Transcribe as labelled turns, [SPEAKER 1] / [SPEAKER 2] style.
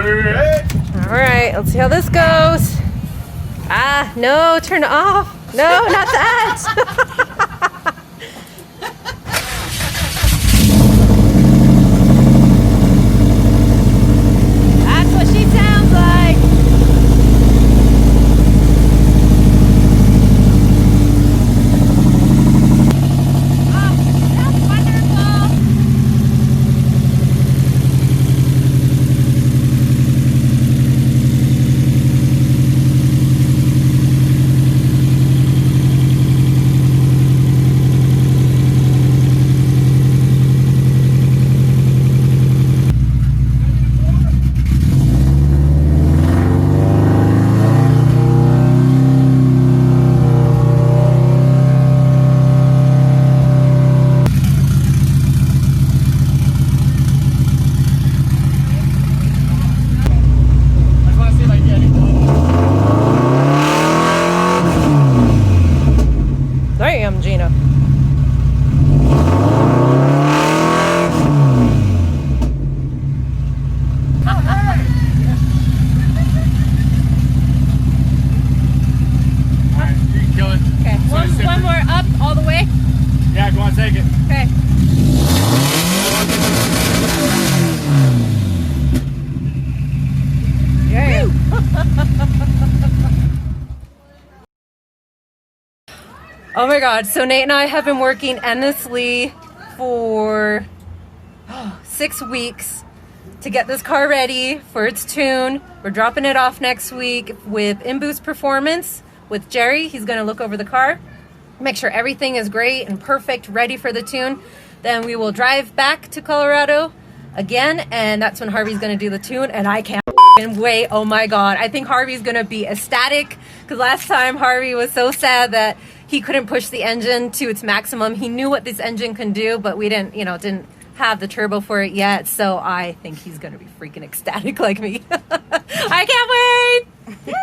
[SPEAKER 1] All right, let's see how this goes. Ah, no, turn it off. No, not that. That's what she sounds like. Oh, that's wonderful. Damn, Gina.
[SPEAKER 2] Alright, you can kill it.
[SPEAKER 1] Okay, one more up all the way.
[SPEAKER 2] Yeah, go on, take it.
[SPEAKER 1] Okay. Yeah. Oh my God, so Nate and I have been working endlessly for 6 weeks to get this car ready for its tune. We're dropping it off next week with InBoost Performance with Jerry. He's gonna look over the car, make sure everything is great and perfect, ready for the tune. Then we will drive back to Colorado again, and that's when Harvey's gonna do the tune, and I can't wait. Oh my God, I think Harvey's gonna be ecstatic, because last time Harvey was so sad that he couldn't push the engine to its maximum. He knew what this engine can do, but we didn't have the turbo for it yet, so I think he's gonna be freaking ecstatic like me. I can't wait.